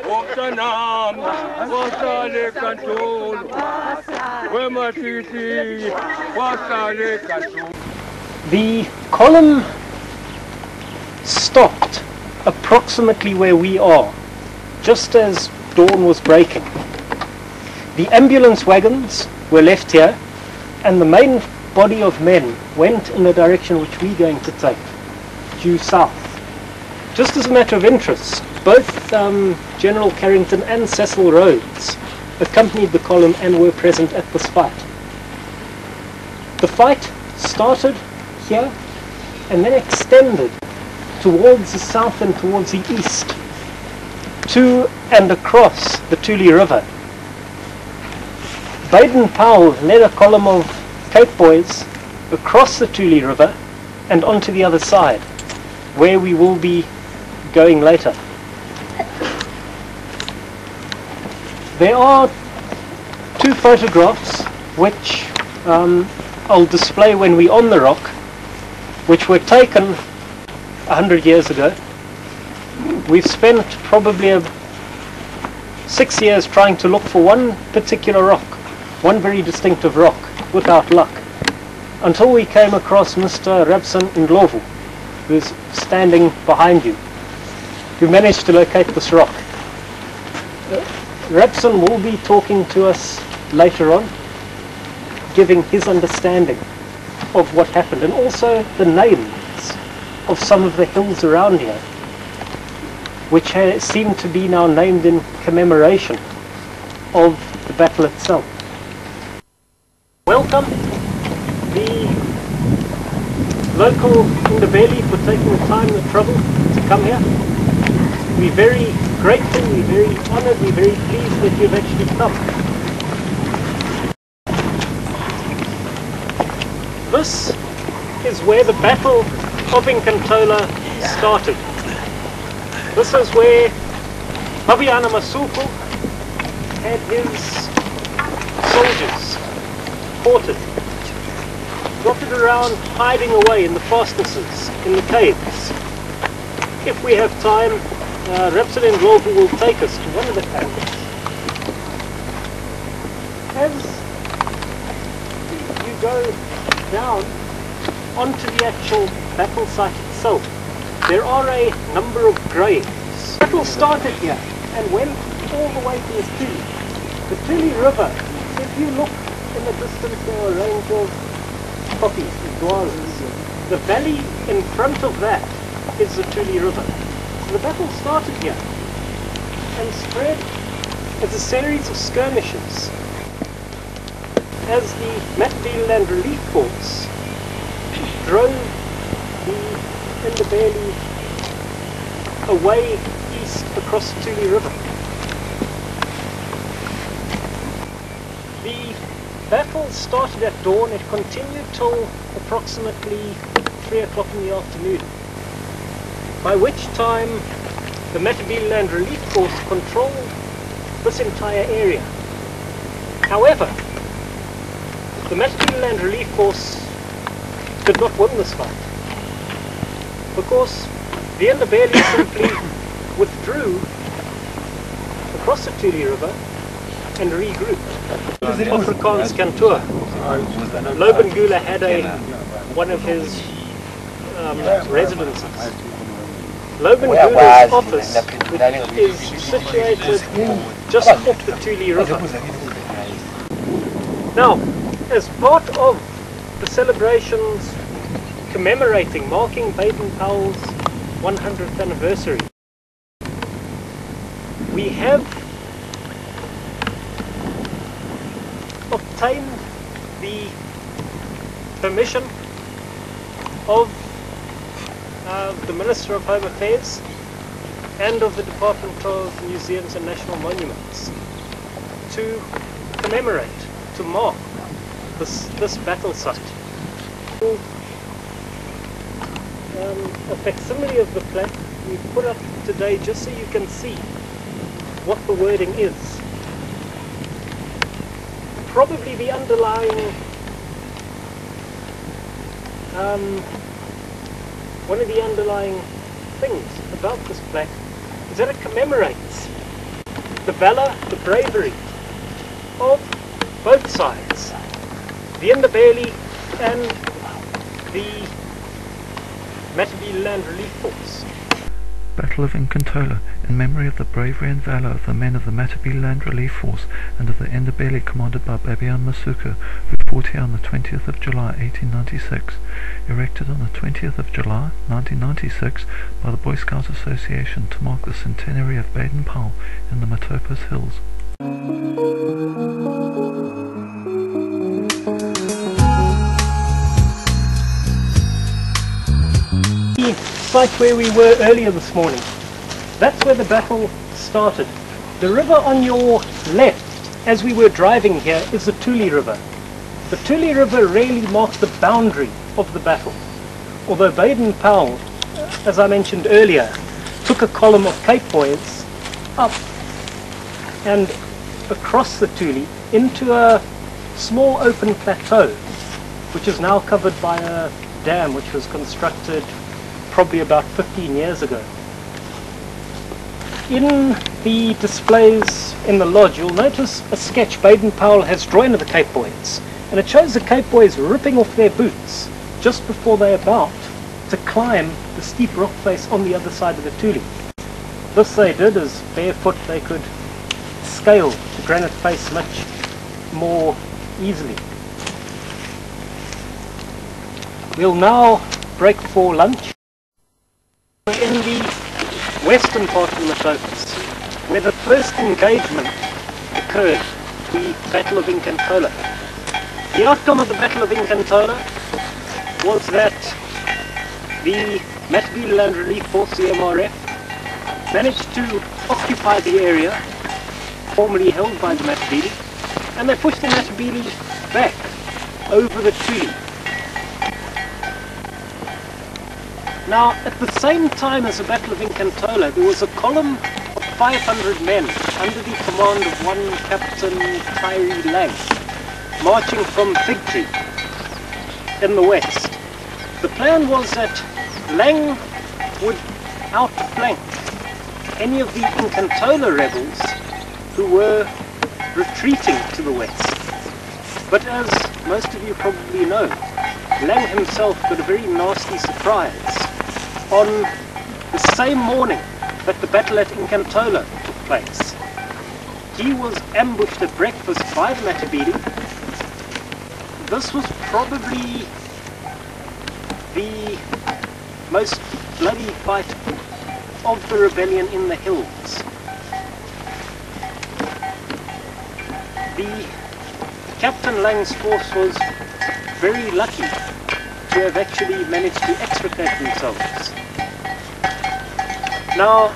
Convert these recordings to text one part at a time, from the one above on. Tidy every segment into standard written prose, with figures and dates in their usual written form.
The column stopped approximately where we are, just as dawn was breaking. The ambulance wagons were left here, and the main body of men went in the direction which we're going to take, due south. Just as a matter of interest, both General Carrington and Cecil Rhodes accompanied the column and were present at this fight. The fight started here and then extended towards the south and towards the east, to and across the Tule River. Baden-Powell led a column of Cape boys across the Tule River and onto the other side, where we will be going later. There are two photographs which I'll display when we're on the rock, which were taken 100 years ago. We've spent probably 6 years trying to look for one particular rock, one very distinctive rock, without luck, until we came across Mr. Rabson Ndlovu, who's standing behind you, who managed to locate this rock. Rabson will be talking to us later on, giving his understanding of what happened, and also the names of some of the hills around here, which seem to be now named in commemoration of the battle itself. Welcome the local Ndebele for taking the time and the trouble to come here. We're very grateful, we're very honoured, we're very pleased that you've actually come. This is where the Battle of Nkantola started. This is where Babiana Masuku had his soldiers quartered, dotted around, hiding away in the fastnesses, in the caves. If we have time, Rabson Ndlovu will take us to one of the caves. As you go down onto the actual battle site itself, there are a number of graves. The battle started here and went all the way to the Tule. The Tule River, if you look in the distance, there are a range of poppies, dwars. The valley in front of that is the Tule River. So the battle started here and spread as a series of skirmishes as the Matopos Land Relief Force drove the Ndebele away east across the Tule River. The battle started at dawn. It continued till approximately 3 o'clock in the afternoon, by which time the Matopos Land Relief Force controlled this entire area. However, the Matopos Land Relief Force did not win this fight, because the Ndebele simply withdrew across the Tule River and regrouped. Afrikaans Kantoor. Lobengula had one of his residences. Lobengula's office is situated just off the Tule River. Now, as part of the celebrations commemorating, marking Baden-Powell's 100th anniversary, we have obtained the permission of the Minister of Home Affairs and of the Department of Museums and National Monuments to commemorate, to mark this battle site. A facsimile of the plaque we put up today just so you can see what the wording is. Probably the underlying, one of the underlying things about this plaque is that it commemorates the valour, the bravery of both sides, the Ndebele and the Matopos Land Relief Force. Battle of Nkantola, in memory of the bravery and valour of the men of the Matopos Land Relief Force and of the Ndebele commanded by Babian Masuka, who fought here on the 20th of July 1896, erected on the 20th of July 1996 by the Boy Scout Association to mark the centenary of Baden Powell in the Matopos Hills. The site where we were earlier this morning, that's where the battle started. The river on your left, as we were driving here, is the Tuli River. The Tuli River really marked the boundary of the battle. Although Baden-Powell, as I mentioned earlier, took a column of Cape Boys up and across the Tuli into a small open plateau, which is now covered by a dam which was constructed probably about 15 years ago. In the displays in the lodge, you'll notice a sketch Baden-Powell has drawn of the Cape Boys, and it shows the Cape Boys ripping off their boots just before they're about to climb the steep rock face on the other side of the Tuli. This they did as barefoot they could scale the granite face much more easily. We'll now break for lunch. We're in the western part of the Matopos, where the first engagement occurred, the Battle of Nkantola. The outcome of the Battle of Nkantola was that the Matopos Land Relief Force, the MRF, managed to occupy the area formerly held by the Matopos, and they pushed the Matopos back over the Tuli. Now, at the same time as the Battle of Nkantola, there was a column of 500 men under the command of one Captain Tyree Lang, marching from Fig Tree in the west. The plan was that Lang would outflank any of the Nkantola rebels who were retreating to the west. But as most of you probably know, Lang himself got a very nasty surprise on the same morning that the battle at Nkantola took place. He was ambushed at breakfast by the Matopos. This was probably the most bloody fight of the rebellion in the hills. The Captain Lang's force was very lucky to have actually managed to extricate themselves. Now,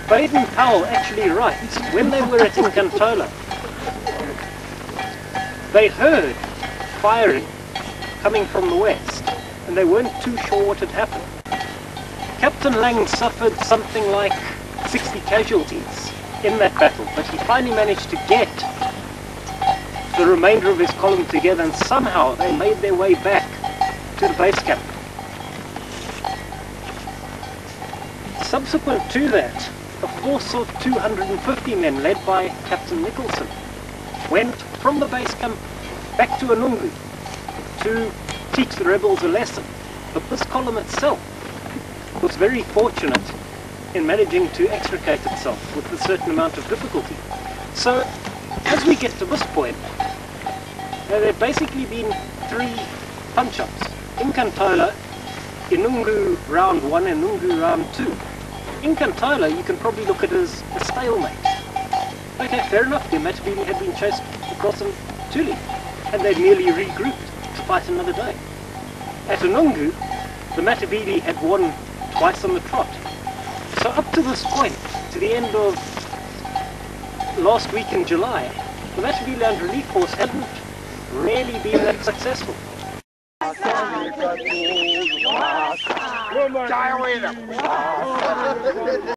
Baden-Powell actually writes, when they were at Nkantola, they heard firing coming from the west, and they weren't too sure what had happened. Captain Lang suffered something like 60 casualties in that battle, but he finally managed to get the remainder of his column together, and somehow they made their way back to the base camp. Subsequent to that, a force of 250 men led by Captain Nicholson went from the base camp back to Anungu to teach the rebels a lesson. But this column itself was very fortunate in managing to extricate itself with a certain amount of difficulty. So as we get to this point, there have basically been three punch-ups. Nkantola, Inungu round 1 and Inungu round 2. Nkantola you can probably look at as a stalemate. Okay, fair enough, the Matopos had been chased across the Tuli, and they'd merely regrouped to fight another day. At Inungu, the Matopos had won twice on the trot. So up to this point, to the end of last week in July, the Matopos Land Relief Force hadn't really been that successful.